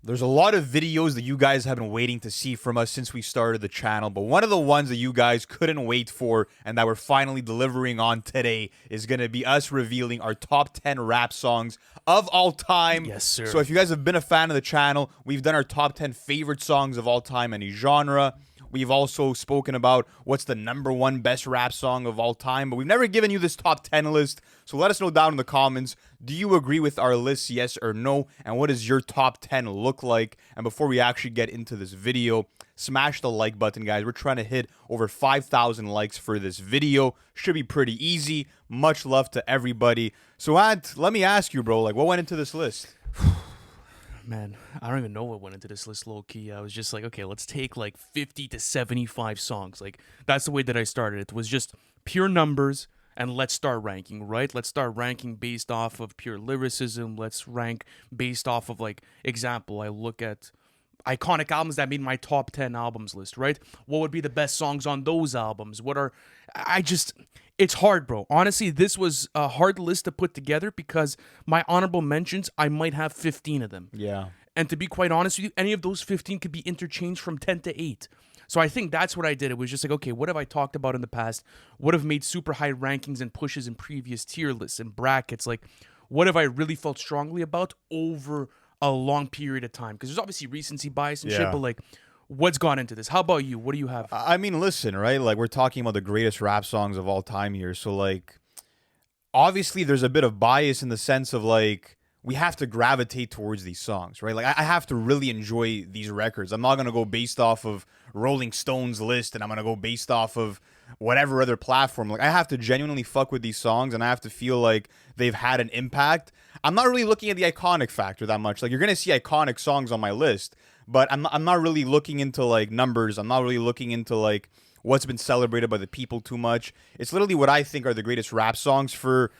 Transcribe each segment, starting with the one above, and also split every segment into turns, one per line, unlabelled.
There's a lot of videos that you guys have been waiting to see from us since we started the channel, but one of the ones that you guys couldn't wait for and that we're finally delivering on today is going to be us revealing our top 10 rap songs of all time.
Yes, sir.
So if you guys have been a fan of the channel, we've done our top 10 favorite songs of all time, any genre. We've also spoken about what's the #1 best rap song of all time, but we've never given you this top 10 list. So let us know down in the comments, do you agree with our list, yes or no? And what does your top 10 look like? And before we actually get into this video, smash the like button, guys. We're trying to hit over 5,000 likes for this video. Should be pretty easy. Much love to everybody. So Ant, let me ask you, bro, like what went into this list?
Man, I don't even know what went into this list low key. I was just like, okay, let's take like 50 to 75 songs. Like that's the way that I started. It was just pure numbers and let's start ranking, right? Let's start ranking based off of pure lyricism. Let's rank based off of like example. I look at iconic albums that made my top 10 albums list, right? What would be the best songs on those albums? It's hard, bro. Honestly, this was a hard list to put together because my honorable mentions, I might have 15 of them.
Yeah.
And to be quite honest with you, any of those 15 could be interchanged from 10 to 8. So I think that's what I did. It was just like, okay, what have I talked about in the past? What have made super high rankings and pushes in previous tier lists and brackets? Like, what have I really felt strongly about over a long period of time? Because there's obviously recency bias and shit, but like, what's gone into this? How about you? What do you have?
I mean, listen, right? Like, we're talking about the greatest rap songs of all time here. So, like, obviously, there's a bit of bias in the sense of, like, we have to gravitate towards these songs, right? Like, I have to really enjoy these records. I'm not going to go based off of Rolling Stone's list and I'm going to go based off of whatever other platform. Like, I have to genuinely fuck with these songs and I have to feel like they've had an impact. I'm not really looking at the iconic factor that much. Like, you're going to see iconic songs on my list, but I'm not really looking into, like, numbers. I'm not really looking into, like, what's been celebrated by the people too much. It's literally what I think are the greatest rap songs for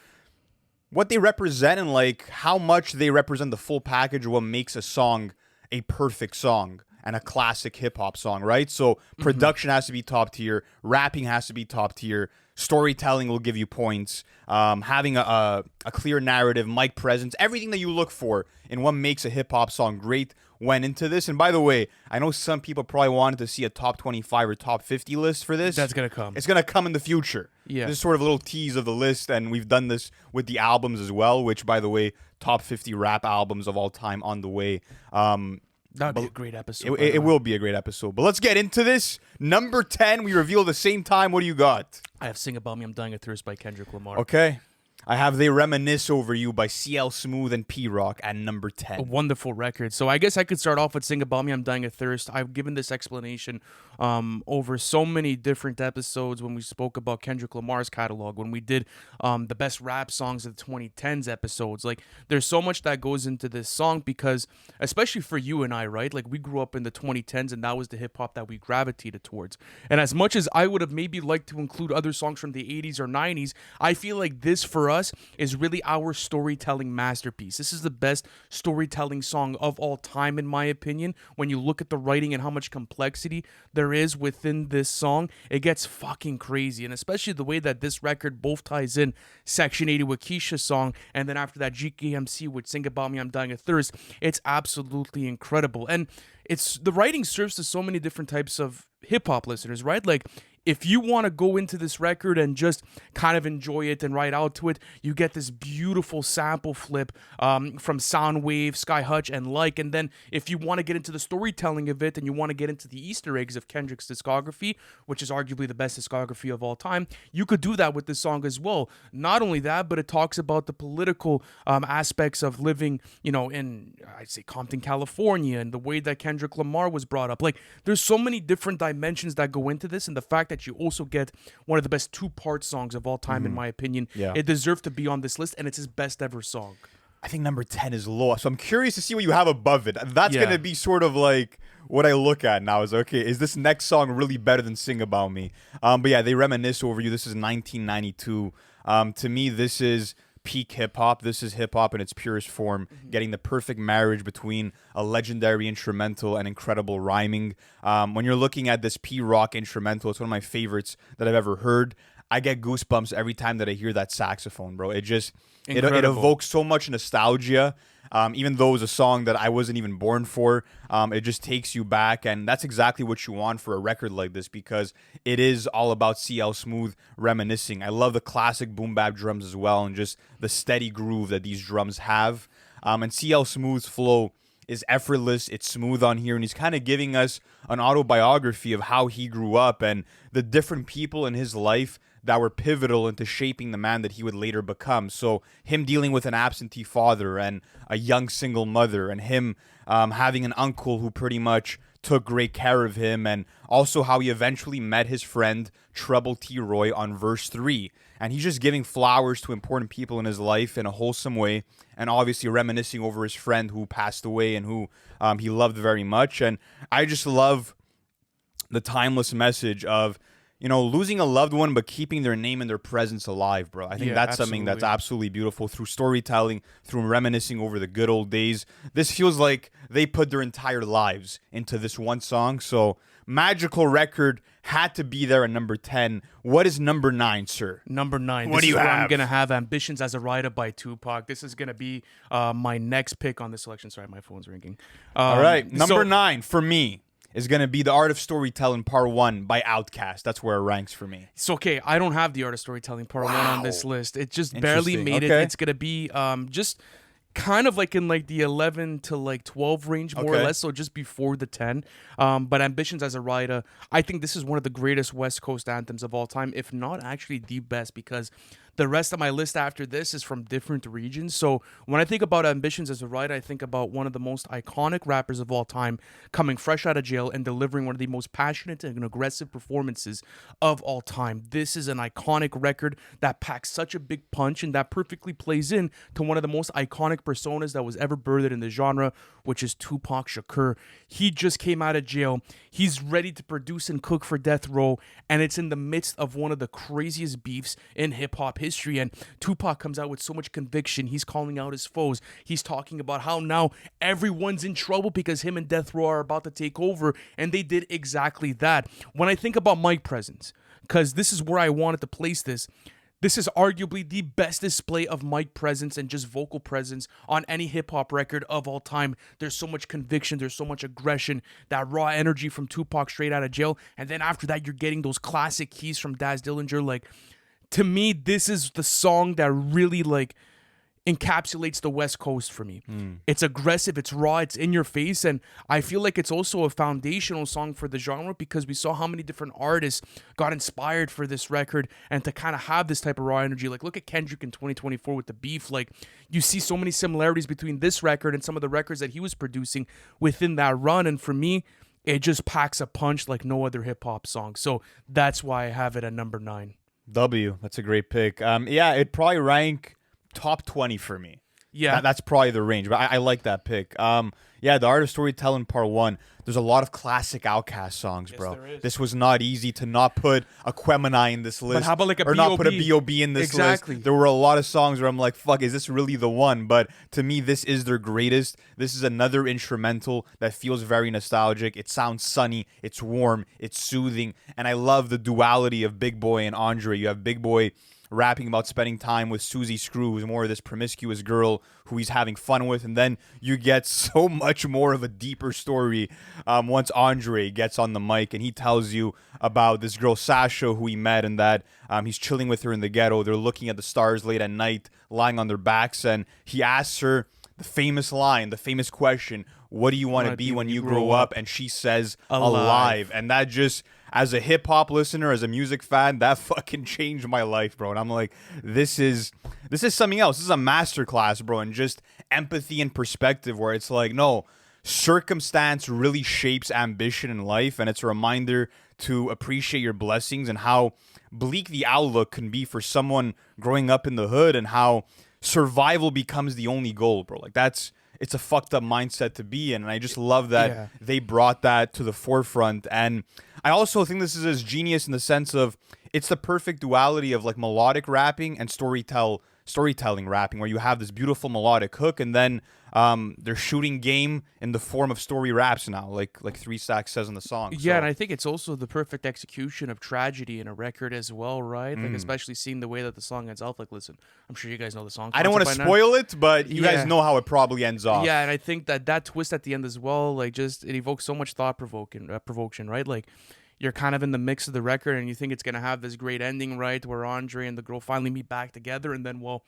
what they represent and, like, how much they represent the full package of what makes a song a perfect song and a classic hip-hop song, right? So production has to be top tier. Rapping has to be top tier. Storytelling will give you points. Having a clear narrative, mic presence, everything that you look for in what makes a hip-hop song great went into this. And by the way, I know some people probably wanted to see a top 25 or top 50 list for this.
That's going to come.
It's going to come in the future.
Yeah.
This is sort of a little tease of the list, and we've done this with the albums as well, which, by the way, top 50 rap albums of all time on the way.
That would be a great episode.
It will be a great episode. But let's get into this. Number 10, we reveal at the same time. What do you got?
I have Sing About Me, I'm Dying of Thirst by Kendrick Lamar.
Okay. I have They Reminisce Over You by CL Smooth and P-Rock at number 10.
A wonderful record. So I guess I could start off with Sing About Me, I'm Dying of Thirst. I've given this explanation over so many different episodes when we spoke about Kendrick Lamar's catalog, when we did the best rap songs of the 2010s episodes. Like, there's so much that goes into this song because, especially for you and I, right? Like, we grew up in the 2010s and that was the hip-hop that we gravitated towards. And as much as I would have maybe liked to include other songs from the 80s or 90s, I feel like this, for us, is really our storytelling masterpiece. This is the best storytelling song of all time, in my opinion. When you look at the writing and how much complexity there is within this song, it gets fucking crazy. And especially the way that this record both ties in Section 80 with Keisha's song, and then after that GKMC with Sing About Me, I'm Dying of Thirst. It's absolutely incredible. And it's the writing serves to so many different types of hip-hop listeners, right? Like, if you want to go into this record and just kind of enjoy it and ride out to it, you get this beautiful sample flip from Soundwave, Sky Hutch, and Like. And then if you want to get into the storytelling of it and you want to get into the Easter eggs of Kendrick's discography, which is arguably the best discography of all time, you could do that with this song as well. Not only that, but it talks about the political aspects of living, you know, in, I'd say, Compton, California, and the way that Kendrick Lamar was brought up. Like, there's so many different dimensions that go into this, and the fact that you also get one of the best two-part songs of all time, in my opinion.
Yeah.
It deserved to be on this list, and it's his best ever song.
I think number 10 is low. So I'm curious to see what you have above it. That's
Yeah.
going to be sort of like what I look at now is, okay, is this next song really better than Sing About Me? But yeah, They Reminisce Over You. This is 1992. To me, this is peak hip-hop. This is hip-hop in its purest form, getting the perfect marriage between a legendary instrumental and incredible rhyming. When you're looking at this P-Rock instrumental, it's one of my favorites that I've ever heard. I get goosebumps every time that I hear that saxophone, bro. It just it
Incredible.
evokes so much nostalgia. Even though it was a song that I wasn't even born for, it just takes you back, and that's exactly what you want for a record like this because it is all about CL Smooth reminiscing. I love the classic boom bap drums as well, and just the steady groove that these drums have. And CL Smooth's flow is effortless. It's smooth on here, and he's kind of giving us an autobiography of how he grew up and the different people in his life that were pivotal into shaping the man that he would later become. So him dealing with an absentee father and a young single mother, and him having an uncle who pretty much took great care of him, and also how he eventually met his friend Trouble T. Roy on verse 3. And he's just giving flowers to important people in his life in a wholesome way, and obviously reminiscing over his friend who passed away and who he loved very much. And I just love the timeless message of, losing a loved one, but keeping their name and their presence alive, bro. I think that's something that's absolutely beautiful through storytelling, through reminiscing over the good old days. This feels like they put their entire lives into this one song. So magical record had to be there at number 10. What is number 9, sir?
Number 9.
What do you
where
have?
I'm gonna have Ambitions as a Rider by Tupac. This is gonna be my next pick on this selection. Sorry, my phone's ringing.
All right, number 9 for me is going to be The Art of Storytelling Part 1 by Outkast. That's where it ranks for me.
It's okay. I don't have The Art of Storytelling Part 1 on this list. It just barely
Interesting.
made it.
Okay.
It's going to be just kind of like in like the 11 to like 12 range, more or
Okay.
less, so just before the 10. But Ambitions as a Rider, I think this is one of the greatest West Coast anthems of all time, if not actually the best, because the rest of my list after this is from different regions. So when I think about Ambitions as a Rider, I think about one of the most iconic rappers of all time coming fresh out of jail and delivering one of the most passionate and aggressive performances of all time. This is an iconic record that packs such a big punch, and that perfectly plays in to one of the most iconic personas that was ever birthed in the genre, which is Tupac Shakur. He just came out of jail. He's ready to produce and cook for Death Row, and it's in the midst of one of the craziest beefs in hip-hop history. And Tupac comes out with so much conviction. He's calling out his foes. He's talking about how now everyone's in trouble because him and Death Row are about to take over, and they did exactly that. When I think about mic presence, because this is where I wanted to place this, this is arguably the best display of mic presence and just vocal presence on any hip-hop record of all time. There's so much conviction, there's so much aggression, that raw energy from Tupac straight out of jail, and then after that you're getting those classic keys from Daz Dillinger. Like, to me, this is the song that really like encapsulates the West Coast for me. It's aggressive, it's raw, it's in your face, and I feel like it's also a foundational song for the genre because we saw how many different artists got inspired for this record and to kind of have this type of raw energy. Like, look at Kendrick in 2024 with The Beef. Like, you see so many similarities between this record and some of the records that he was producing within that run, and for me, it just packs a punch like no other hip-hop song. So that's why I have it at number 9.
W. That's a great pick. Yeah, it'd probably rank top 20 for me.
Yeah.
That's probably the range, but I like that pick. Yeah, The Art of Storytelling Part 1. There's a lot of classic Outkast songs, bro.
there is.
This was not easy to not put a Quemini in this list.
how about like a
or not put a
B.O.B.?
B.O.B. in this
Exactly.
list. There were a lot of songs where I'm like, fuck, is this really the one? But to me, this is their greatest. This is another instrumental that feels very nostalgic. It sounds sunny. It's warm. It's soothing. And I love the duality of Big Boy and Andre. You have Big Boy rapping about spending time with Susie Screw, who's more of this promiscuous girl who he's having fun with, and then you get so much more of a deeper story once Andre gets on the mic and he tells you about this girl Sasha who he met, and that he's chilling with her in the ghetto. They're looking at the stars late at night, lying on their backs, and he asks her the famous line, the famous question, what do you want to be when you grow up? And she says, alive. And that just, as a hip-hop listener, as a music fan, that fucking changed my life, bro. And I'm like, this is something else. This is a masterclass, bro, and just empathy and perspective, where it's like, no, circumstance really shapes ambition in life, and it's a reminder to appreciate your blessings and how bleak the outlook can be for someone growing up in the hood, and how survival becomes the only goal, bro. Like, it's a fucked up mindset to be in, and I just love that they brought that to the forefront. And I also think this is as genius in the sense of it's the perfect duality of like melodic rapping and storytelling rapping, where you have this beautiful melodic hook, and then they're shooting game in the form of story raps now, like 3 Stacks says in the song.
Yeah,
So,
and I think it's also the perfect execution of tragedy in a record as well, right? Like, especially seeing the way that the song ends off. Like, listen, I'm sure you guys know the song.
I don't want to
concept by now.
spoil it, but you
Yeah.
guys know how it probably ends off.
Yeah, and I think that twist at the end as well, like, just it evokes so much thought provocation, right? Like, you're kind of in the mix of the record, and you think it's gonna have this great ending, right, where Andre and the girl finally meet back together, and then, well,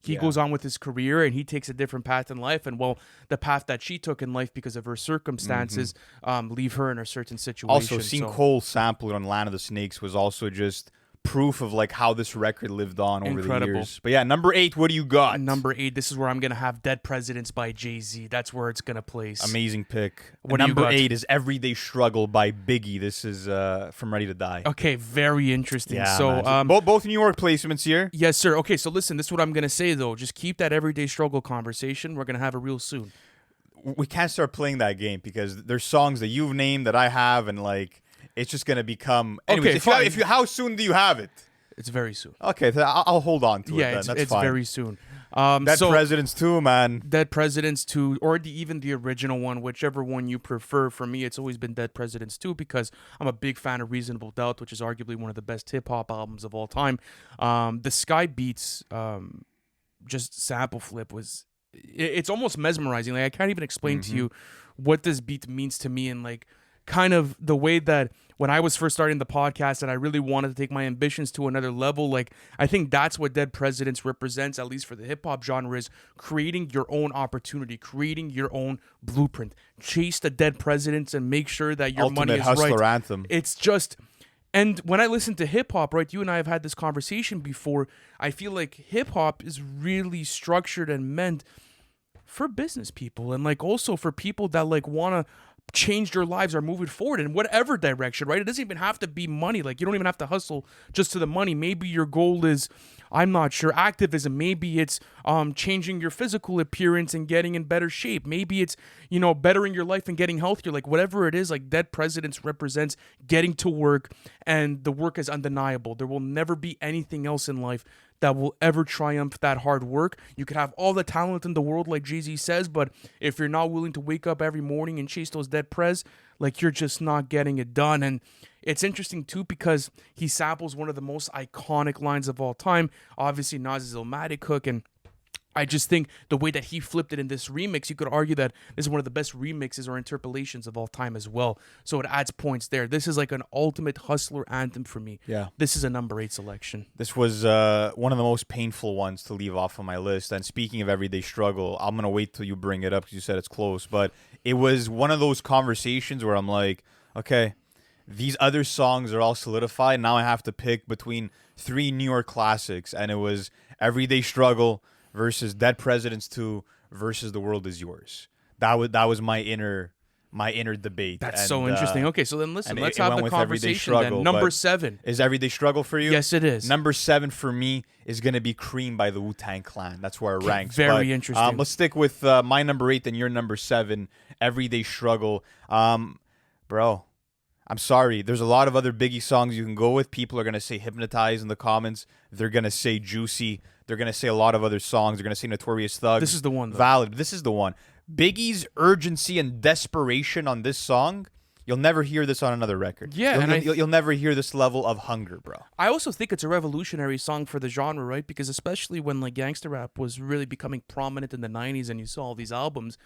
he goes on with his career and he takes a different path in life, and well, the path that she took in life because of her circumstances leave her in a certain situation.
Also, seeing Cole sample it on Land of the Snakes was also just proof of like how this record lived on over the years. But yeah, number 8, what do you got?
Number 8, this is where I'm gonna have Dead Presidents by Jay-Z. That's where it's gonna place.
Amazing pick.
What do you
number
got?
8 is Everyday Struggle by Biggie. This is from Ready to Die.
Okay, very interesting.
Yeah,
So
man. Both New York placements here.
yes, sir. Okay, so listen, this is what I'm gonna say though. Just keep that everyday struggle conversation. We're gonna have it real soon.
We can't start playing that game because there's songs that you've named that I have, and like it's just gonna become. Anyways,
Okay,
if you, how soon do you have it?
It's very soon.
Okay, I'll hold on to it.
Yeah,
Then.
it's
That's fine.
very soon.
Dead
so
Presidents too, man.
Dead Presidents 2, or even the original one, whichever one you prefer. For me, it's always been Dead Presidents 2 because I'm a big fan of Reasonable Doubt, which is arguably one of the best hip hop albums of all time. The Sky Beats, just sample flip was, it's almost mesmerizing. Like, I can't even explain to you what this beat means to me, and like kind of the way that when I was first starting the podcast and I really wanted to take my ambitions to another level, like I think that's what Dead Presidents represents, at least for the hip hop genre, is creating your own opportunity, creating your own blueprint. Chase the Dead Presidents and make sure that your
Ultimate
money is
hustler
right.
anthem.
It's just, and when I listen to hip hop, right, you and I have had this conversation before, I feel like hip hop is really structured and meant for business people, and like also for people that like want to change their lives or move it forward in whatever direction, right? It doesn't even have to be money. Like, you don't even have to hustle just to the money. Maybe your goal is, I'm not sure, activism. Maybe it's changing your physical appearance and getting in better shape. Maybe it's, bettering your life and getting healthier. Like, whatever it is, like Dead Presidents represents getting to work, and the work is undeniable. There will never be anything else in life that will ever triumph that hard work. You could have all the talent in the world, like Jay-Z says, but if you're not willing to wake up every morning and chase those dead prez, like, you're just not getting it done. And it's interesting too because he samples one of the most iconic lines of all time, obviously Nas's Illmatic hook, and I just think the way that he flipped it in this remix, you could argue that this is one of the best remixes or interpolations of all time as well. So it adds points there. This is like an ultimate hustler anthem for me.
Yeah.
This is a number 8 selection.
This was one of the most painful ones to leave off of my list. And speaking of Everyday Struggle, I'm going to wait till you bring it up because you said it's close. But it was one of those conversations where I'm like, okay, these other songs are all solidified. Now I have to pick between 3 New York classics. And it was Everyday Struggle versus Dead Presidents 2 versus The World Is Yours. That was my inner debate.
That's so interesting. Okay, so then listen, let's have the conversation
Struggle,
then. Number 7.
Is Everyday Struggle for you?
Yes, it is.
Number 7 for me is going to be Cream by the Wu-Tang Clan. That's where it ranks.
Very interesting.
Let's stick with my number 8 and your number 7, Everyday Struggle. Bro, I'm sorry. There's a lot of other Biggie songs you can go with. People are going to say Hypnotize in the comments. They're going to say Juicy. They're going to say a lot of other songs. They're going to say Notorious Thug.
This is the one, though.
Valid. This is the one. Biggie's urgency and desperation on this song, you'll never hear this on another record.
Yeah,
you'll never hear this level of hunger, bro.
I also think it's a revolutionary song for the genre, right? Because especially when like gangster rap was really becoming prominent in the 90s and you saw all these albums,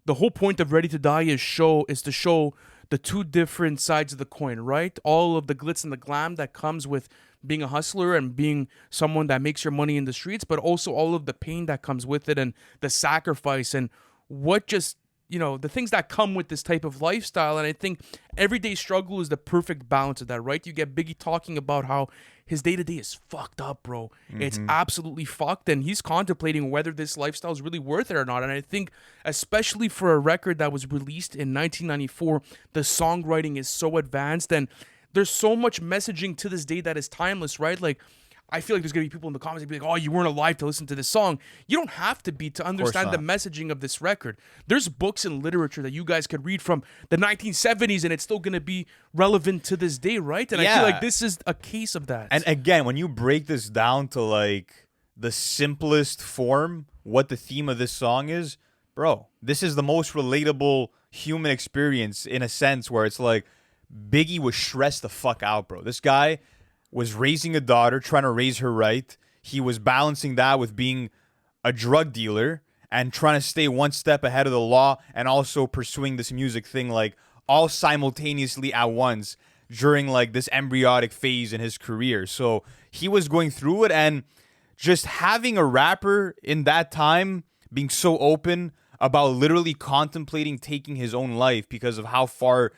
the whole point of Ready to Die is to show the two different sides of the coin, right? All of the glitz and the glam that comes with being a hustler and being someone that makes your money in the streets, but also all of the pain that comes with it and the sacrifice and what just, the things that come with this type of lifestyle. And I think Everyday Struggle is the perfect balance of that, right? You get Biggie talking about how his day-to-day is fucked up, bro. It's absolutely fucked, and he's contemplating whether this lifestyle is really worth it or not. And I think, especially for a record that was released in 1994, the songwriting is so advanced, and there's so much messaging to this day that is timeless, right? Like, I feel like there's going to be people in the comments that be like, oh, you weren't alive to listen to this song. You don't have to be to understand the messaging of this record. There's books and literature that you guys could read from the 1970s, and it's still going to be relevant to this day, right? And I feel like this is a case of that.
And again, when you break this down to like the simplest form what the theme of this song is, bro, this is the most relatable human experience in a sense where it's like Biggie was stressed the fuck out, bro. This guy was raising a daughter, trying to raise her right. He was balancing that with being a drug dealer and trying to stay one step ahead of the law and also pursuing this music thing like all simultaneously at once during like this embryonic phase in his career. So he was going through it, and just having a rapper in that time being so open about literally contemplating taking his own life because of how far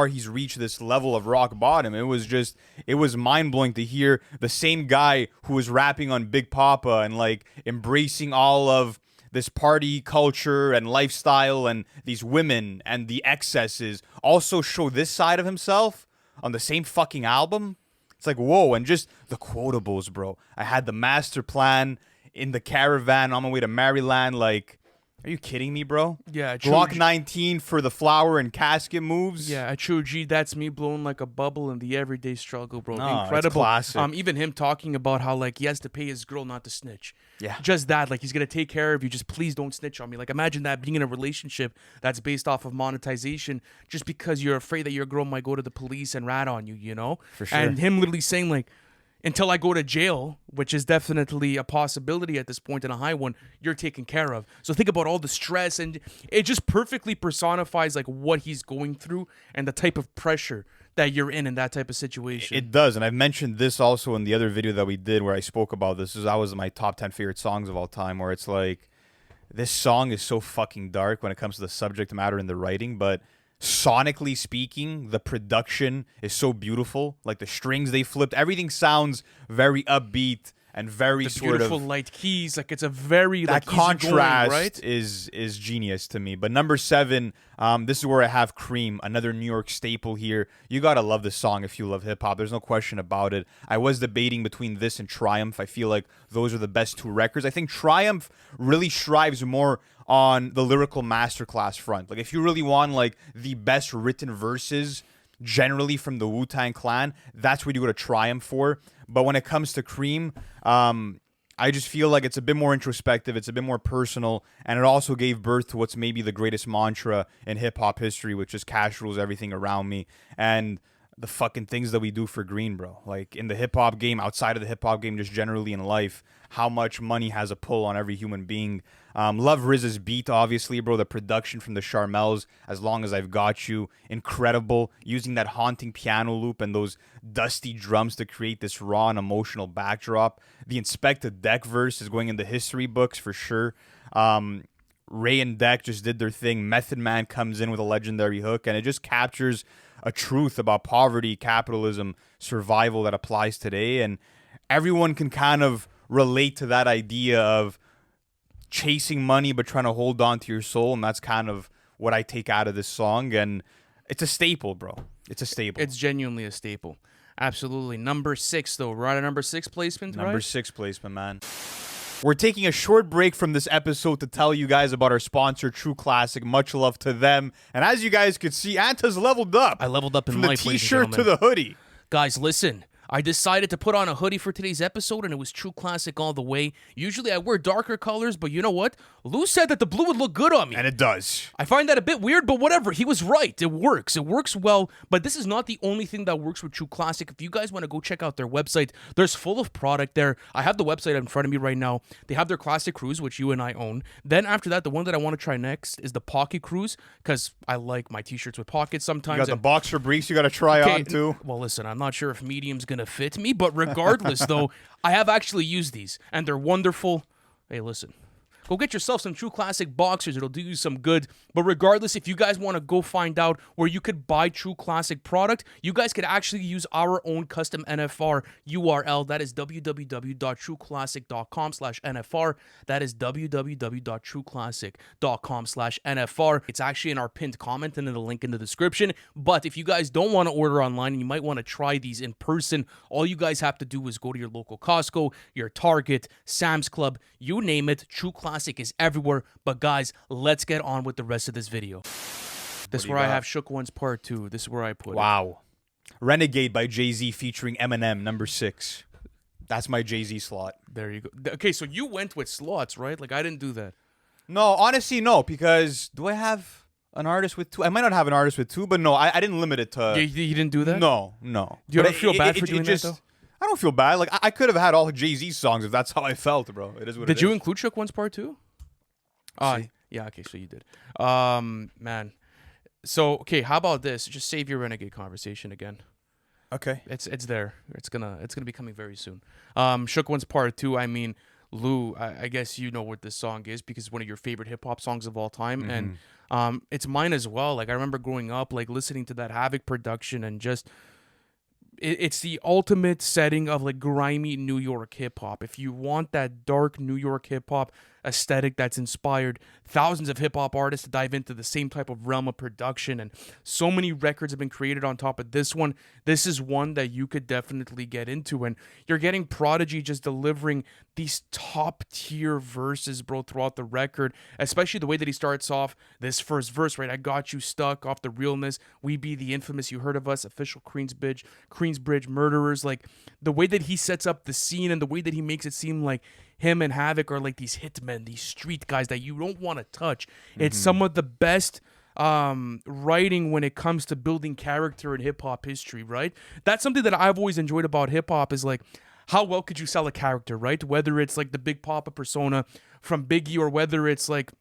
he's reached this level of rock bottom. It was mind-blowing to hear the same guy who was rapping on Big Papa and like embracing all of this party culture and lifestyle and these women and the excesses also show this side of himself on the same fucking album. It's like, whoa. And just the quotables, bro. I had the master plan in the caravan on my way to Maryland. Like, are you kidding me, bro?
Yeah,
Glock 19 for the flower and casket moves.
Yeah, at True G, that's me blowing like a bubble in the everyday struggle, bro.
No,
Incredible.
it's classic.
Even him talking about how like he has to pay his girl not to snitch.
Yeah.
Just that, like he's gonna take care of you. Just please don't snitch on me. Like imagine that being in a relationship that's based off of monetization, just because you're afraid that your girl might go to the police and rat on you. You know.
For sure.
And him literally saying like, until I go to jail, which is definitely a possibility at this point and a high one, you're taken care of. So think about all the stress, and it just perfectly personifies like what he's going through and the type of pressure that you're in that type of situation.
It does, and I've mentioned this also in the other video that we did where I spoke about this. That was my top 10 favorite songs of all time, where it's like, this song is so fucking dark when it comes to the subject matter and the writing, but sonically speaking, the production is so beautiful. Like the strings they flipped, everything sounds very upbeat and very
the
sort
beautiful
of
light keys, like it's a very
that
like
contrast,
right?
is genius to me. But number 7, this is where I have Cream, another New York staple here. You gotta love this song if you love hip hop. There's no question about it. I was debating between this and Triumph. I feel like those are the best two records. I think Triumph really strives more on the lyrical masterclass front. Like if you really want like the best written verses generally from the Wu-Tang Clan, that's what you go to Triumph for. But when it comes to Cream, I just feel like it's a bit more introspective, it's a bit more personal, and it also gave birth to what's maybe the greatest mantra in hip-hop history, which is cash rules everything around me. And the fucking things that we do for green, bro. Like in the hip-hop game, outside of the hip-hop game, just generally in life, how much money has a pull on every human being. Love RZA's beat, obviously, bro. The production from the Charmels, As Long As I've Got You, incredible. Using that haunting piano loop and those dusty drums to create this raw and emotional backdrop. The Inspector Deck verse is going in the history books for sure. Ray and Deck just did their thing. Method Man comes in with a legendary hook, and it just captures a truth about poverty, capitalism, survival that applies today. And everyone can kind of relate to that idea of chasing money but trying to hold on to your soul, and that's kind of what I take out of this song. And it's a staple, bro. It's a staple.
It's genuinely a staple. Absolutely. Number 6, though. We're at a number 6 placement, right?
Number 6 placement, man. We're taking a short break from this episode to tell you guys about our sponsor, True Classic. Much love to them. And as you guys could see, Anta's leveled up.
I leveled up in
from
life,
the
ladies and
t-shirt to
gentlemen.
the hoodie.
Guys, listen. I decided to put on a hoodie for today's episode, and it was True Classic all the way. Usually I wear darker colors, but you know what? Lou said that the blue would look good on me.
And it does.
I find that a bit weird, but whatever. He was right. It works. It works well, but this is not the only thing that works with True Classic. If you guys want to go check out their website, there's full of product there. I have the website in front of me right now. They have their Classic Cruise, which you and I own. Then after that, the one that I want to try next is the Pocket Cruise, because I like my t-shirts with pockets sometimes.
You got the boxer briefs you got to try on too.
Well, listen, I'm not sure if medium's going to fit me, but regardless, though, I have actually used these, and they're wonderful. Hey, listen. Go get yourself some True Classic boxers. It'll do you some good. But regardless, if you guys want to go find out where you could buy True Classic product, you guys could actually use our own custom NFR URL. That is www.trueclassic.com/NFR. That is www.trueclassic.com/NFR. It's actually in our pinned comment and in the link in the description. But if you guys don't want to order online and you might want to try these in person, all you guys have to do is go to your local Costco, your Target, Sam's Club, you name it. True Classic is everywhere. But guys, let's get on with the rest of this video. This is where I have Shook Ones Part 2. This is where I put it.
Wow. Renegade by Jay-Z featuring Eminem, number 6. That's my Jay-Z slot.
There you go. Okay, so you went with slots, right? Like I didn't do that.
No, honestly, no, because do I have an artist with two? I might not have an artist with two, but no, I didn't limit it to.
You didn't do that?
No.
Do you
But
ever feel bad for doing that, though?
I don't feel bad. Like I could have had all Jay-Z songs if that's how I felt, bro. It is what it is.
Did you include Shook One's part 2? Yeah, okay, so you did. Man. So, okay, how about this? Just save your Renegade conversation again.
Okay.
It's there. It's gonna be coming very soon. Shook One's part 2, I mean, Lou, I guess you know what this song is because it's one of your favorite hip hop songs of all time. And it's mine as well. Like I remember growing up, like listening to that Havoc production and just it's the ultimate setting of like grimy New York hip hop. If you want that dark New York hip hop aesthetic that's inspired thousands of hip hop artists to dive into the same type of realm of production, and so many records have been created on top of this one. This is one that you could definitely get into, and you're getting Prodigy just delivering these top tier verses, bro, throughout the record, especially the way that he starts off this first verse, right? I got you stuck off the realness. We be the infamous, you heard of us, official Queensbridge murderers. Like the way that he sets up the scene and the way that he makes it seem like him and Havoc are like these hitmen, these street guys that you don't want to touch. It's some of the best writing when it comes to building character in hip hop history, right? That's something that I've always enjoyed about hip hop is like, how well could you sell a character, right? Whether it's like the Big Papa persona from Biggie or whether it's like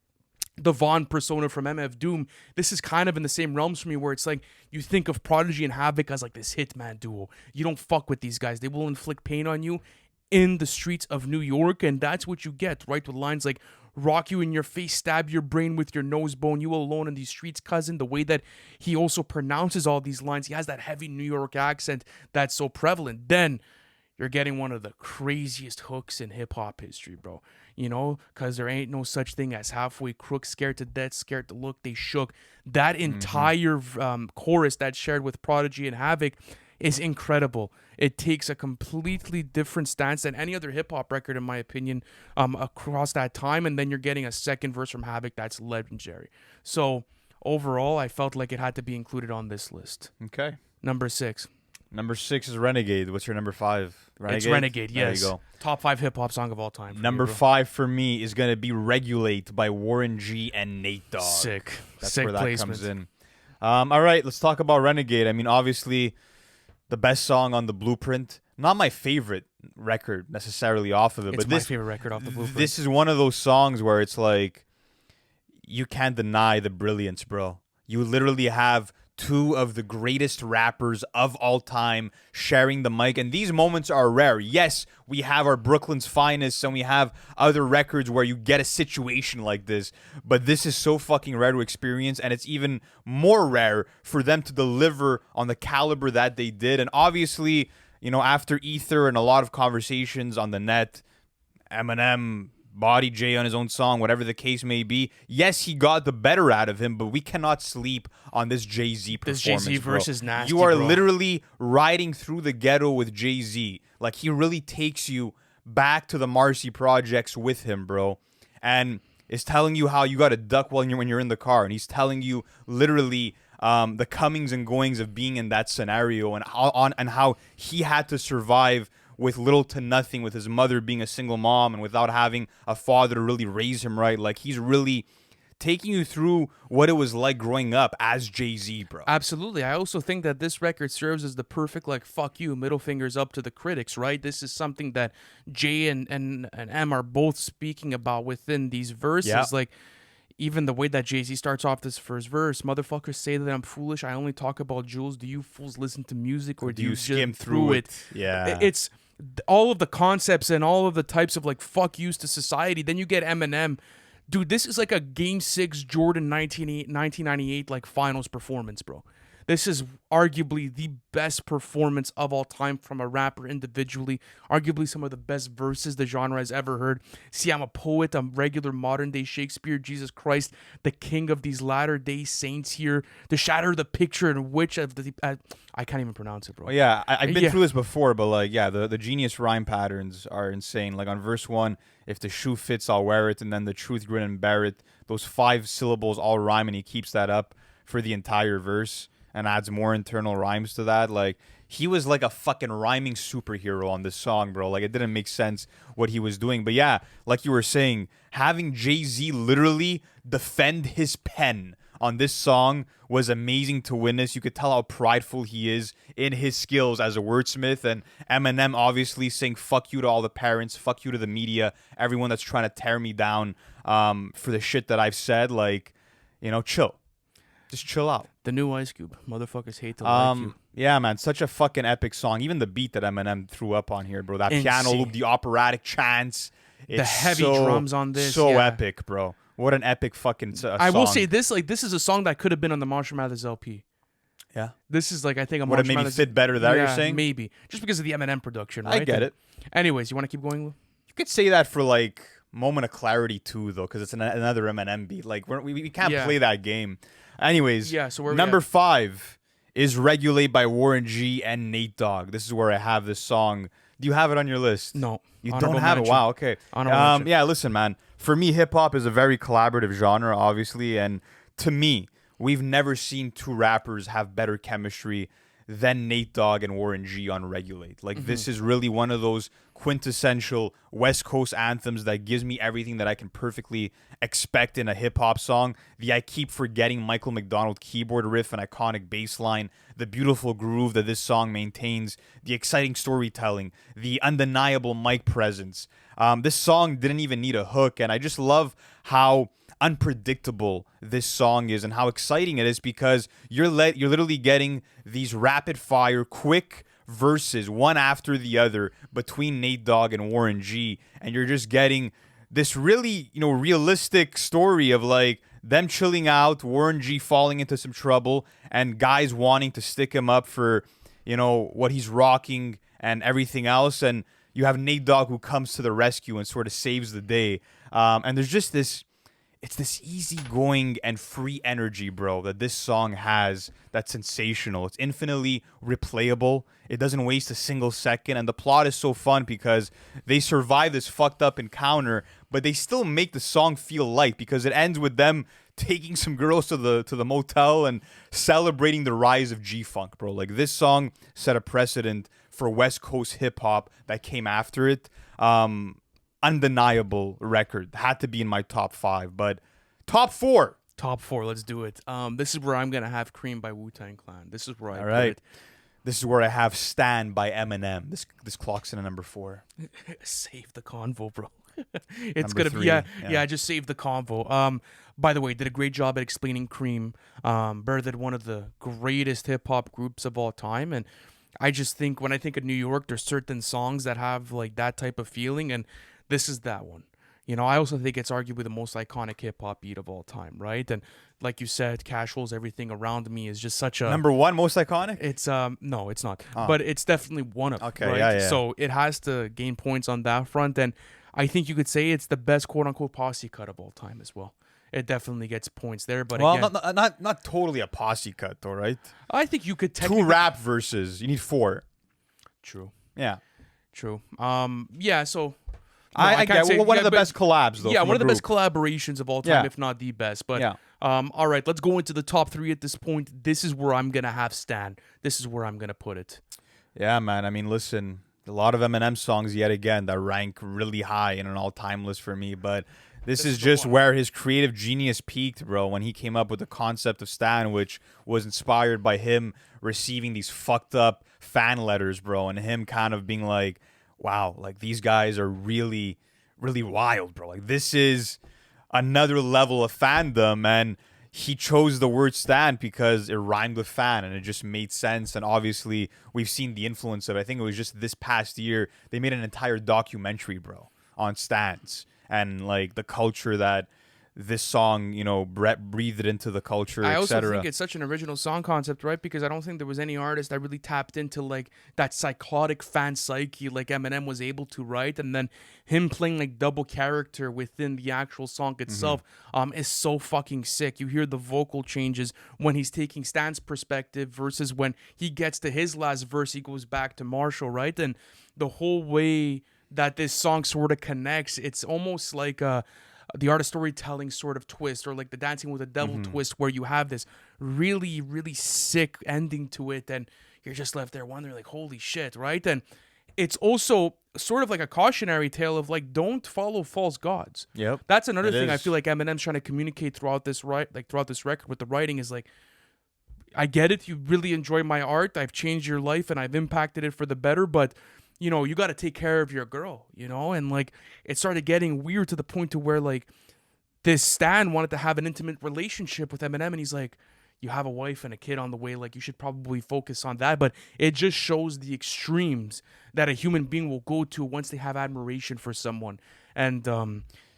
the Vaughn persona from MF Doom. This is kind of in the same realms for me where it's like you think of Prodigy and Havoc as like this hitman duo. You don't fuck with these guys. They will inflict pain on you in the streets of New York, and that's what you get, right? With lines like rock you in your face, stab your brain with your nose bone, you alone in these streets, cousin. The way that he also pronounces all these lines, he has that heavy New York accent that's so prevalent. Then you're getting one of the craziest hooks in hip-hop history, bro. You know, because there ain't no such thing as halfway crooks, scared to death, scared to look, they shook. That entire chorus that's shared with Prodigy and Havoc is incredible. It takes a completely different stance than any other hip-hop record, in my opinion, across that time. And then you're getting a second verse from Havoc that's legendary. So overall, I felt like it had to be included on this list.
Okay.
Number 6.
Number 6 is Renegade. What's your number 5? Renegade?
It's Renegade, yes.
There you go.
Top 5 hip-hop song of all time.
Number 5 for me is going to be Regulate by Warren G and Nate Dogg.
Sick.
That's
Sick
where that
placement.
comes in. All right, let's talk about Renegade. I mean, obviously, the best song on the Blueprint. Not my favorite record necessarily off of it.
It's
but
my
this,
favorite record off the Blueprint.
This is one of those songs where it's like, you can't deny the brilliance, bro. You literally have two of the greatest rappers of all time sharing the mic, and these moments are rare. Yes, we have our Brooklyn's Finest, and we have other records where you get a situation like this, but this is so fucking rare to experience, and it's even more rare for them to deliver on the caliber that they did. And obviously, you know, after Ether and a lot of conversations on the net, Eminem body Jay on his own song, whatever the case may be. Yes, he got the better out of him, but we cannot sleep on this Jay-Z performance.
This Jay-Z verse is nasty,
You are
bro.
literally riding through the ghetto with Jay-Z. Like, he really takes you back to the Marcy Projects with him, bro. And is telling you how you got to duck when you're in the car. And he's telling you literally the comings and goings of being in that scenario, and how he had to survive with little to nothing, with his mother being a single mom and without having a father to really raise him right. Like, he's really taking you through what it was like growing up as Jay-Z, bro.
Absolutely. I also think that this record serves as the perfect, like, fuck you, middle fingers up to the critics, right? This is something that Jay and M are both speaking about within these verses.
Yeah.
Like, even the way that Jay-Z starts off this first verse, motherfuckers say that I'm foolish. I only talk about jewels. Do you fools listen to music, or do you
skim
just
through it? Yeah.
It's all of the concepts and all of the types of like fuck yous to society. Then you get Eminem. Dude, this is like a Game 6 Jordan 1998 like finals performance, bro. This is arguably the best performance of all time from a rapper individually. Arguably some of the best verses the genre has ever heard. See, I'm a poet. I'm regular modern day Shakespeare. Jesus Christ, the king of these latter day saints here. To shatter the picture in which of the... I can't even pronounce it, bro.
Well, yeah, I've been through this before, but like, yeah, the genius rhyme patterns are insane. Like on verse 1, if the shoe fits, I'll wear it. And then the truth, grin, and bear it. Those 5 syllables all rhyme, and he keeps that up for the entire verse. and adds more internal rhymes to that. Like, he was like a fucking rhyming superhero on this song, bro. Like, it didn't make sense what he was doing. But yeah, like you were saying, having Jay-Z literally defend his pen on this song was amazing to witness. You could tell how prideful he is in his skills as a wordsmith. And Eminem obviously saying fuck you to all the parents, fuck you to the media, everyone that's trying to tear me down for the shit that I've said. Like, chill. Just chill out.
The new Ice Cube. Motherfuckers hate to like you.
Yeah, man, such a fucking epic song. Even the beat that Eminem threw up on here, bro. That
Insane.
piano loop, the operatic chants.
The heavy drums on this.
So
yeah.
epic, bro. What an epic fucking song.
I will say this, like, this is a song that could have been on the Marshall Mathers LP.
Yeah.
This is like, I think, a
would it
Marshall
maybe
Mathers.
fit better there,
yeah,
you're saying?
Maybe. Just because of the Eminem production, right?
I get it.
Anyways, you want to keep going, Lou?
You could say that for like Moment of Clarity too, though, because it's another Eminem beat. Like, we can't play that game. Anyways,
yeah, so where
number 5 is Regulate by Warren G and Nate Dogg. This is where I have this song. Do you have it on your list?
No.
You
Honorable
don't have
mention.
it? Wow, okay. Yeah, listen, man. For me, hip-hop is a very collaborative genre, obviously, and to me, we've never seen two rappers have better chemistry than Nate Dogg and Warren G on Regulate. Like, this is really one of those quintessential West Coast anthems that gives me everything that I can perfectly expect in a hip-hop song. The I Keep Forgetting Michael McDonald keyboard riff and iconic bass line, the beautiful groove that this song maintains, the exciting storytelling, the undeniable mic presence. This song didn't even need a hook, and I just love how unpredictable this song is and how exciting it is, because you're literally getting these rapid fire quick verses one after the other between Nate Dogg and Warren G, and you're just getting this really realistic story of like them chilling out, Warren G falling into some trouble, and guys wanting to stick him up for what he's rocking and everything else, and you have Nate Dogg who comes to the rescue and sort of saves the day. And there's just this easygoing and free energy, bro, that this song has that's sensational. It's infinitely replayable. It doesn't waste a single second. And the plot is so fun because they survive this fucked up encounter, but they still make the song feel light because it ends with them taking some girls to the motel and celebrating the rise of G-Funk, bro. Like, this song set a precedent for West Coast hip-hop that came after it. Undeniable record. Had to be in my top 5, but top 4.
Top 4, let's do it. This is where I'm gonna have Cream by Wu-Tang Clan. This is where I
All right.
put it.
This is where I have Stan by Eminem. This clocks in at number 4.
Save the convo, bro. It's
Number
gonna be
3,
yeah. Just save the convo. By the way, did a great job at explaining Cream. Birthed one of the greatest hip hop groups of all time, and I just think when I think of New York, there's certain songs that have like that type of feeling, and this is that one. I also think it's arguably the most iconic hip hop beat of all time, right? And like you said, Casuals, everything around me is just such a
Number 1 most iconic?
It's no, it's not. But it's definitely one of them.
Okay,
right?
yeah.
So it has to gain points on that front, and I think you could say it's the best quote unquote posse cut of all time as well. It definitely gets points there, but
well,
again,
not totally a posse cut though, right?
I think you could
2 rap verses. You need 4.
True.
Yeah.
True. Yeah. So.
I
can't
get
say,
one of the best collabs though.
Yeah,
from
one
a
of the best
group.
collaborations of all time, if not the best. But all right, let's go into the top 3 at this point. This is where I'm gonna have Stan. This is where I'm gonna put it.
Yeah, man. I mean, listen, a lot of Eminem songs yet again that rank really high in an all-time list for me, but this is just where his creative genius peaked, bro, when he came up with the concept of Stan, which was inspired by him receiving these fucked up fan letters, bro, and him kind of being like, wow, like these guys are really, really wild, bro. Like, this is another level of fandom, and he chose the word Stan because it rhymed with fan, and it just made sense. And obviously, we've seen the influence of it. I think it was just this past year, they made an entire documentary, bro, on Stans and like the culture that this song, breathed into the culture,
I also
etc.
think it's such an original song concept, right? Because I don't think there was any artist that really tapped into like that psychotic fan psyche like Eminem was able to, right? And then him playing like double character within the actual song itself is so fucking sick. You hear the vocal changes when he's taking Stan's perspective versus when he gets to his last verse, he goes back to Marshall, right? And the whole way that this song sort of connects, it's almost like the art of storytelling sort of twist, or like the Dancing with the Devil twist, where you have this really, really sick ending to it, and you're just left there wondering, like, holy shit, right? And it's also sort of like a cautionary tale of like, don't follow false gods.
Yep.
That's another
It
thing I
is.
feel like Eminem's trying to communicate throughout this throughout this record with the writing is like, I get it, you really enjoy my art, I've changed your life and I've impacted it for the better, but you know, you got to take care of your girl, you know? And like, it started getting weird to the point to where like this Stan wanted to have an intimate relationship with Eminem, and he's like, you have a wife and a kid on the way, like you should probably focus on that. But it just shows the extremes that a human being will go to once they have admiration for someone. And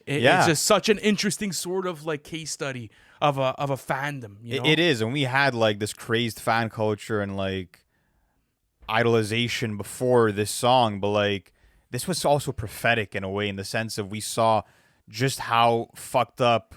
it's just such an interesting sort of like case study of a fandom, you know?
It is, and we had like this crazed fan culture and like idolization before this song, but like this was also prophetic in a way, in the sense of we saw just how fucked up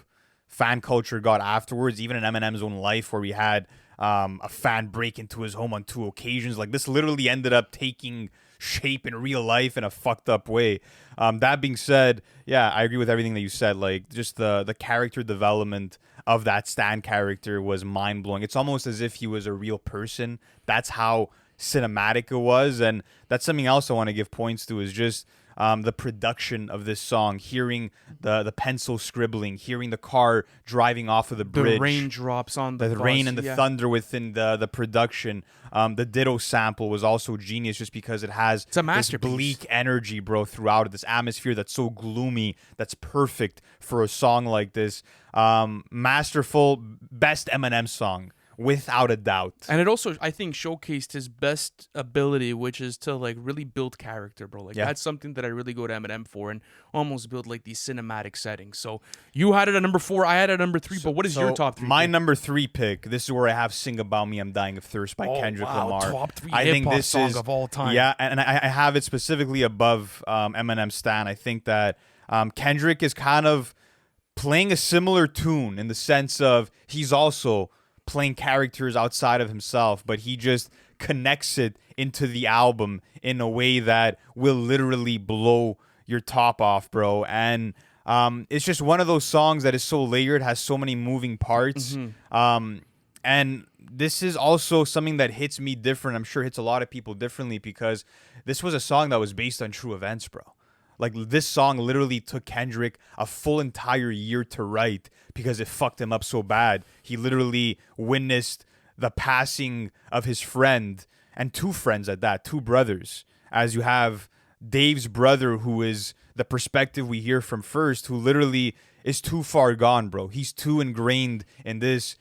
fan culture got afterwards, even in Eminem's own life, where we had a fan break into his home on 2 occasions. Like this literally ended up taking shape in real life in a fucked up way. That being said, yeah, I agree with everything that you said. Like just the character development of that Stan character was mind blowing. It's almost as if he was a real person. That's how cinematic it was, and that's something else I want to give points to, is just the production of this song, hearing the pencil scribbling, hearing the car driving off of the bridge,
the raindrops on the
rain
bus,
and the thunder within the production. The Ditto sample was also genius, just because it has
it's a
this
masterpiece.
bleak energy, bro, throughout it, this atmosphere that's so gloomy, that's perfect for a song like this. Masterful, best Eminem song, without a doubt.
And it also, I think, showcased his best ability, which is to like really build character, bro. Like that's something that I really go to Eminem for, and almost build like these cinematic settings. So you had it at number 4, I had it at number 3. But what is your top 3?
My
pick?
number 3 pick. This is where I have "Sing About Me, I'm Dying of Thirst" by Kendrick Lamar.
Top 3
I think
hip-hop
this
song
is
of all time.
Yeah, and I have it specifically above Eminem Stan. I think that Kendrick is kind of playing a similar tune, in the sense of he's also playing characters outside of himself, but he just connects it into the album in a way that will literally blow your top off, bro. And it's just one of those songs that is so layered, has so many moving parts. And this is also something that hits me different. I'm sure hits a lot of people differently, because this was a song that was based on true events, bro. Like this song literally took Kendrick a full entire year to write, because it fucked him up so bad. He literally witnessed the passing of his friend, and 2 friends at that, 2 brothers. As you have Dave's brother, who is the perspective we hear from first, who literally is too far gone, bro. He's too ingrained in this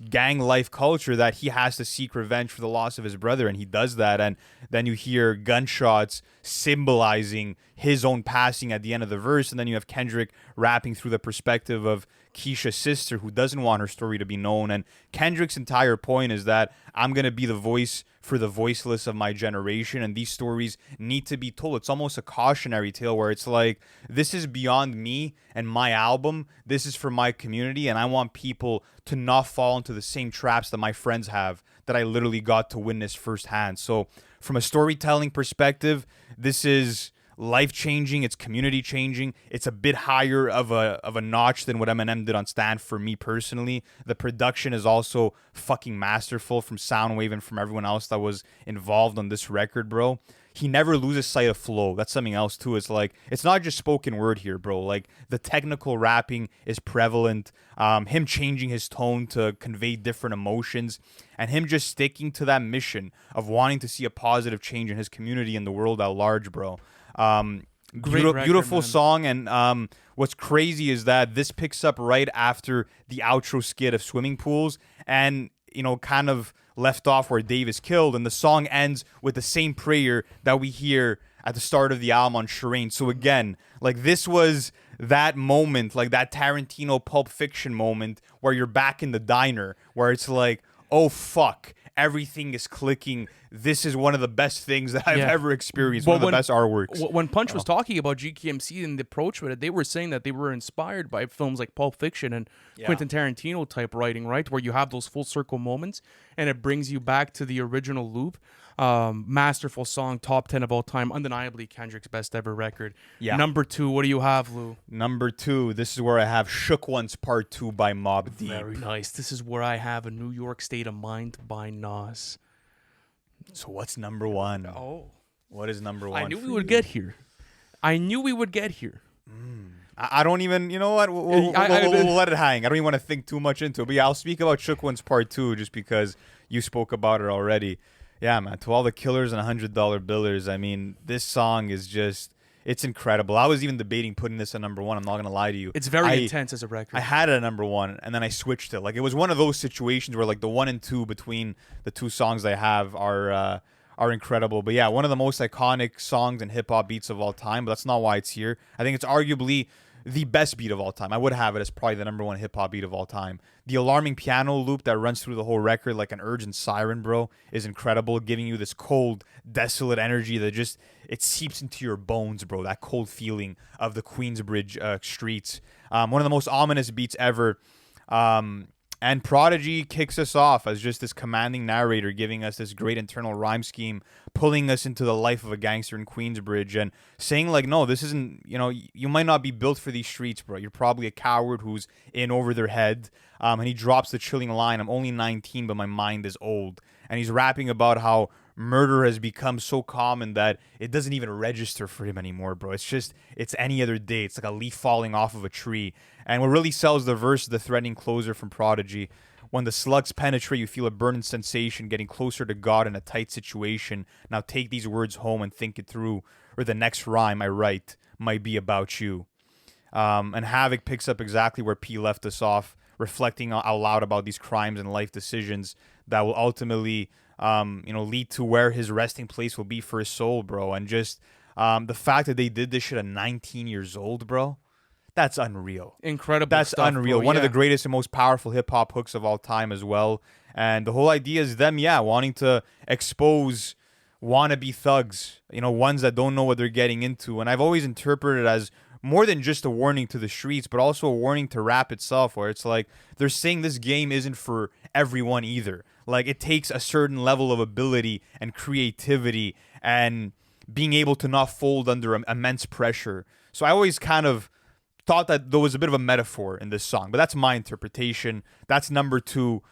gang life culture that he has to seek revenge for the loss of his brother, and he does that. And then you hear gunshots symbolizing his own passing at the end of the verse, and then you have Kendrick rapping through the perspective of Keisha's sister, who doesn't want her story to be known. And Kendrick's entire point is that I'm going to be the voice for the voiceless of my generation, and these stories need to be told. It's almost a cautionary tale, where it's like, this is beyond me and my album. This is for my community, and I want people to not fall into the same traps that my friends have, that I literally got to witness firsthand. So from a storytelling perspective, this is life-changing, it's community-changing. It's a bit higher of a notch than what Eminem did on Stan for me personally. The production is also fucking masterful from Soundwave and from everyone else that was involved on this record, bro. He never loses sight of flow. That's something else too. It's like, it's not just spoken word here, bro. Like the technical rapping is prevalent. Him changing his tone to convey different emotions, and him just sticking to that mission of wanting to see a positive change in his community and the world at large, bro. Beautiful
man.
song. And what's crazy is that this picks up right after the outro skit of Swimming Pools, and kind of left off where Dave is killed, and the song ends with the same prayer that we hear at the start of the album on Shireen. So again, like this was that moment, like that Tarantino Pulp Fiction moment, where you're back in the diner, where it's like, oh fuck, everything is clicking. this is one of the best things that I've
Yeah.
ever experienced.
Well,
One of the best artworks.
When Punch was talking about GKMC and the approach with it, they were saying that they were inspired by films like Pulp Fiction and Quentin Tarantino type writing, right? Where you have those full circle moments and it brings you back to the original loop. Masterful song, top 10 of all time, undeniably Kendrick's best ever record.
Yeah.
Number 2, what do you have, Lou?
Number 2, this is where I have Shook Ones Part 2 by Mobb Deep.
Very nice. This is where I have A New York State of Mind by Nas.
So what's number 1?
Oh.
What is number 1?
I knew we would get here. I knew we would get here.
I don't even, you know what? We'll let it hang. I don't even want to think too much into it. But yeah, I'll speak about Shook Ones Part 2 just because you spoke about it already. Yeah, man. To all the killers and $100 billers, I mean, this song is just, it's incredible. I was even debating putting this at number 1. I'm not going to lie to you.
It's very intense as a record.
I had it at number 1, and then I switched it. Like, it was one of those situations where, like, the 1 and 2 between the 2 songs I have are incredible. But yeah, one of the most iconic songs and hip-hop beats of all time, but that's not why it's here. I think it's arguably the best beat of all time. I would have it as probably the number 1 hip-hop beat of all time. The alarming piano loop that runs through the whole record like an urgent siren, bro, is incredible, giving you this cold, desolate energy that just, it seeps into your bones, bro, that cold feeling of the Queensbridge streets. One of the most ominous beats ever. And Prodigy kicks us off as just this commanding narrator, giving us this great internal rhyme scheme, pulling us into the life of a gangster in Queensbridge and saying, like, no, this isn't, you know, you might not be built for these streets, bro. You're probably a coward who's in over their head. And he drops the chilling line, I'm only 19, but my mind is old. And he's rapping about how murder has become so common that it doesn't even register for him anymore, bro. It's just, it's any other day. It's like a leaf falling off of a tree. And what really sells the verse is the threatening closer from Prodigy. When the slugs penetrate, you feel a burning sensation, getting closer to God in a tight situation. Now take these words home and think it through, or the next rhyme I write might be about you. And Havoc picks up exactly where P left us off, reflecting out loud about these crimes and life decisions that will ultimately lead to where his resting place will be for his soul, bro. And just the fact that they did this shit at 19 years old, bro, that's unreal.
Incredible.
That's
stuff,
unreal.
bro.
One of the greatest and most powerful hip hop hooks of all time as well. And the whole idea is them, wanting to expose wannabe thugs, ones that don't know what they're getting into. And I've always interpreted it as more than just a warning to the streets, but also a warning to rap itself, where it's like they're saying this game isn't for everyone either. Like, it takes a certain level of ability and creativity and being able to not fold under immense pressure. So I always kind of thought that there was a bit of a metaphor in this song, but that's my interpretation. That's number 2.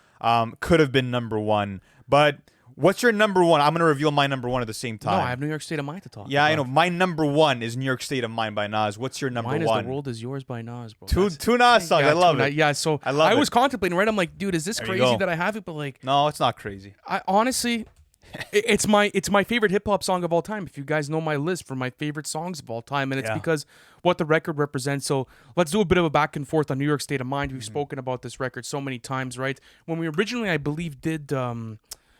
Could have been number 1. But what's your number 1? I'm going to reveal my number 1 at the same time.
No, I have New York State of Mind to talk about.
Yeah, I know. My number 1 is New York State of Mind by Nas. What's your number 1?
Mine is The World Is Yours by Nas, bro.
Two Nas songs. I love it.
Yeah, so I was contemplating, right? I'm like, dude, is this crazy that I have it? But like,
no, it's not crazy.
I honestly, it's my favorite hip hop song of all time. If you guys know my list for my favorite songs of all time, and it's because what the record represents. So let's do a bit of a back and forth on New York State of Mind. We've spoken about this record so many times, right? When we originally, I believe, did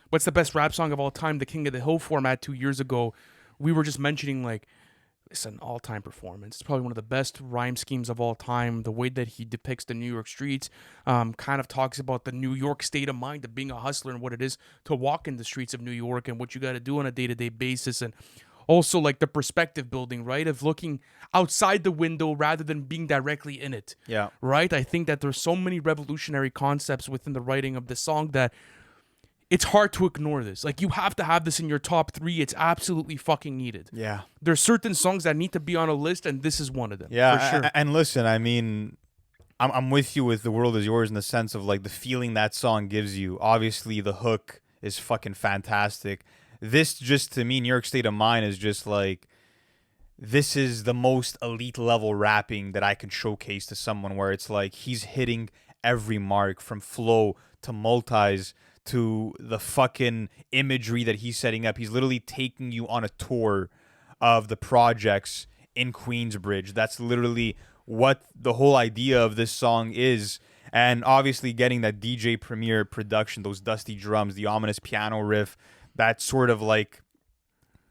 what's the best rap song of all time, the King of the Hill format 2 years ago, we were just mentioning like, it's an all-time performance. It's probably one of the best rhyme schemes of all time. The way that he depicts the New York streets, kind of talks about the New York state of mind of being a hustler and what it is to walk in the streets of New York and what you got to do on a day-to-day basis. And also like the perspective building, right? Of looking outside the window rather than being directly in it.
Yeah.
Right? I think that there's so many revolutionary concepts within the writing of this song that it's hard to ignore this. Like, you have to have this in your top 3. It's absolutely fucking needed.
Yeah.
There's certain songs that need to be on a list, and this is one of them.
Yeah,
for sure.
And listen, I mean, I'm with you with The World Is Yours in the sense of, like, the feeling that song gives you. Obviously, the hook is fucking fantastic. This, just to me, New York State of Mind is just, like, this is the most elite level rapping that I can showcase to someone, where it's, like, he's hitting every mark from flow to multis to the fucking imagery that he's setting up. He's literally taking you on a tour of the projects in Queensbridge. That's literally what the whole idea of this song is. And obviously getting that DJ Premier production, those dusty drums, the ominous piano riff, that sort of like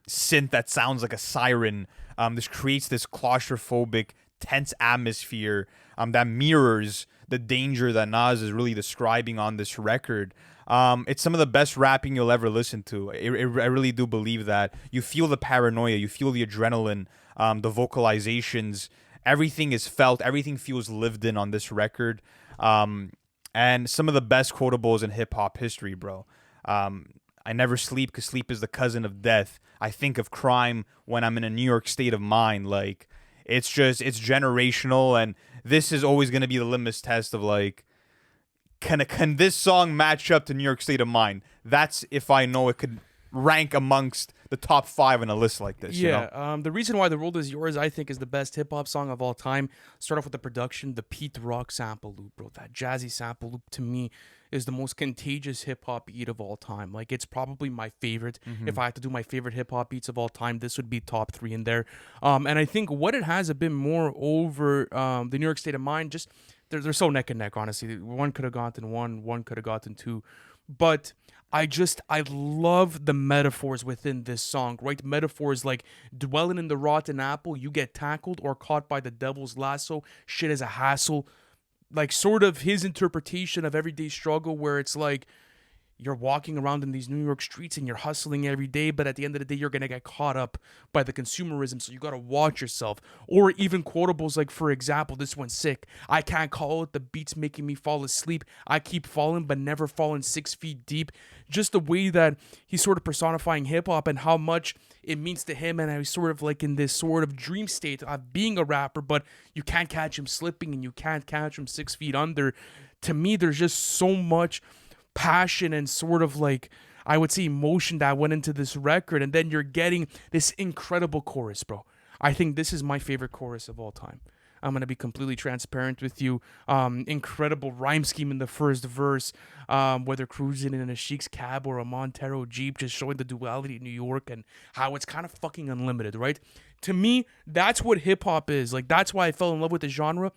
synth that sounds like a siren. This creates this claustrophobic, tense atmosphere that mirrors the danger that Nas is really describing on this record. It's some of the best rapping you'll ever listen to. I really do believe that. You feel the paranoia, you feel the adrenaline, the vocalizations. Everything is felt. Everything feels lived in on this record. And some of the best quotables in hip hop history, bro. I never sleep because sleep is the cousin of death. I think of crime when I'm in a New York state of mind. Like, it's generational, and this is always going to be the litmus test of like, can this song match up to New York state of mind? That's if I know it could rank amongst the top 5 in a list like this.
Yeah,
you know?
The reason why The World Is Yours, I think, is the best hip-hop song of all time. Start off with the production, the Pete Rock sample loop, bro. That jazzy sample loop, to me, is the most contagious hip-hop beat of all time. Like, it's probably my favorite. If I had to do my favorite hip-hop beats of all time, this would be top 3 in there. And I think what it has a bit more over the New York State of Mind, just, they're so neck and neck, honestly. One could have gotten one could have gotten 2. But I love the metaphors within this song, right? Metaphors like dwelling in the rotten apple, you get tackled or caught by the devil's lasso, shit is a hassle. Like, sort of his interpretation of everyday struggle, where it's like, you're walking around in these New York streets and you're hustling every day, but at the end of the day, you're going to get caught up by the consumerism, so you got to watch yourself. Or even quotables like, for example, this one's sick. I can't call it, the beat's making me fall asleep. I keep falling, but never falling 6 feet deep. Just the way that he's sort of personifying hip-hop and how much it means to him, and how he's sort of like in this sort of dream state of being a rapper, but you can't catch him slipping and you can't catch him 6 feet under. To me, there's just so much passion and sort of like, I would say, emotion that went into this record, and then you're getting this incredible chorus, bro. I think this is my favorite chorus of all time. I'm going to be completely transparent with you. Incredible rhyme scheme in the first verse, whether cruising in a Sheik's cab or a Montero Jeep, just showing the duality in New York and how it's kind of fucking unlimited, right? To me, that's what hip-hop is. Like, that's why I fell in love with the genre.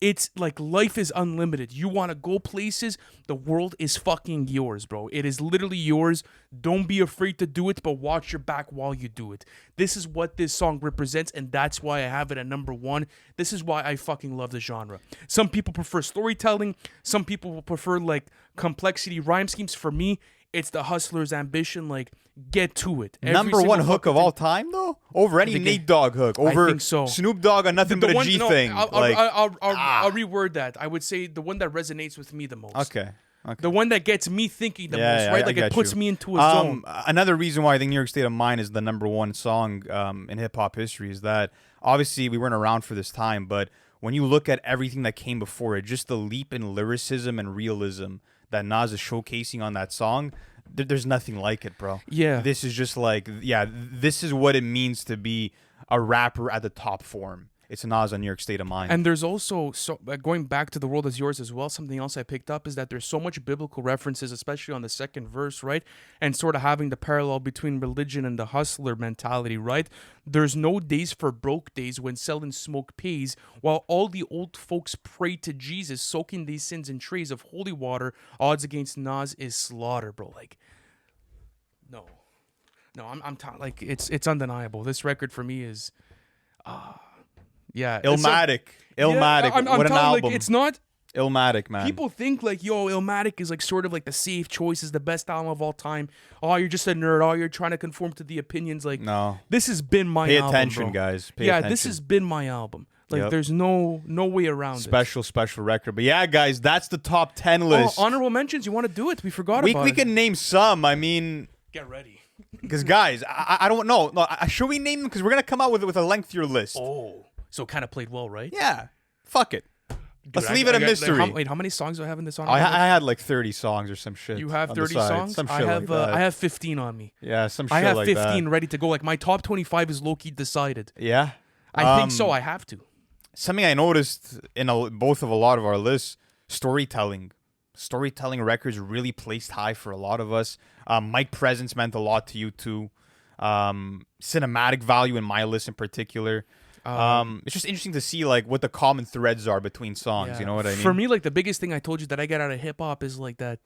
It's like, life is unlimited. You want to go places, the world is fucking yours, bro. It is literally yours. Don't be afraid to do it, but watch your back while you do it. This is what this song represents, and that's why I have it at number 1. This is why I fucking love the genre. Some people prefer storytelling. Some people will prefer, like, complexity rhyme schemes. For me, it's the hustler's ambition. Like, get to it.
Number 1 hook of all time, though? Over any Nate Dogg hook. Over
I think so.
Snoop Dogg on Nothing But a G Thing.
I'll reword that. I would say the one that resonates with me the most.
Okay.
The one that gets me thinking the most, right? Like, it puts me into a zone.
Another reason why I think New York State of Mind is the number 1 song in hip-hop history is that, obviously, we weren't around for this time, but when you look at everything that came before it, just the leap in lyricism and realism that Nas is showcasing on that song, there's nothing like it, bro.
Yeah.
This is just like, this is what it means to be a rapper at the top form. It's Nas on New York State of Mind.
And there's also, going back to The World Is Yours as well, something else I picked up is that there's so much biblical references, especially on the second verse, right? And sort of having the parallel between religion and the hustler mentality, right? There's no days for broke days when selling smoke pays, while all the old folks pray to Jesus, soaking these sins in trays of holy water. Odds against Nas is slaughter, bro. Like, no, like, it's undeniable. This record for me is, yeah,
Illmatic. What an album.
Like, it's not
Illmatic, man.
People think like, yo, Illmatic is like sort of like the safe choice, is the best album of all time. Oh, you're just a nerd. Oh, you're trying to conform to the opinions. Like,
no,
this has been my
Pay
album,
attention,
bro.
guys. Pay
yeah,
attention.
this has been my album. Like,
Yep.
there's no way around it.
Special record. But yeah, guys, that's the top 10 list.
Oh, honorable mentions. You want to do it? We forgot about it.
We can name some. I mean,
Get ready.
because guys, I don't know. No, should we name them? Because we're gonna come out with a lengthier list.
Oh, so kind of played well, right?
Yeah. Fuck it.
Dude,
Let's leave it a mystery.
How many songs do I have in this song?
I had like 30 songs or some shit.
You have
on the
30
side.
songs?
Some shit
I have
like that.
I have 15 on me.
Yeah, some shit
I have
like
15
that.
ready to go. Like, my top 25 is low-key decided.
Yeah.
I think so. I have to.
Something I noticed in both of a lot of our lists, storytelling records really placed high for a lot of us. Mic presence meant a lot to you too. Cinematic value in my list in particular. It's just interesting to see like what the common threads are between songs.
Yeah.
You know what I mean?
For me, like, the biggest thing I told you that I get out of hip hop is like that,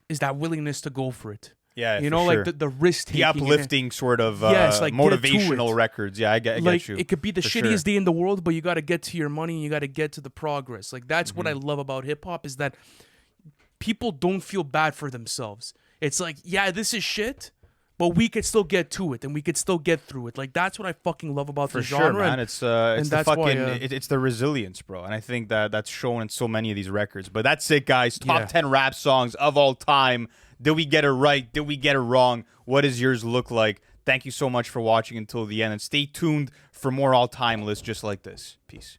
is that willingness to go for it.
Yeah,
You
for
know,
sure.
like the risk taking.
The uplifting sort of
Yes, like, get to
motivational
it.
records. Yeah, I get
Like,
you.
it could be the
For
shittiest
sure.
day in the world, but you got to get to your money and you got to get to the progress. Like, that's what I
Mm-hmm.
love about hip hop is that people don't feel bad for themselves. It's like, yeah, this is shit, but we could still get to it and we could still get through it. Like, that's what I fucking love about
For
the
sure,
genre.
man.
And
It's
and
the
that's why,
fucking it's the resilience, bro. And I think that that's shown in so many of these records. But that's it, guys. Top
Yeah.
10 rap songs of all time. Did we get it right? Did we get it wrong? What does yours look like? Thank you so much for watching until the end, and stay tuned for more all-time lists just like this. Peace.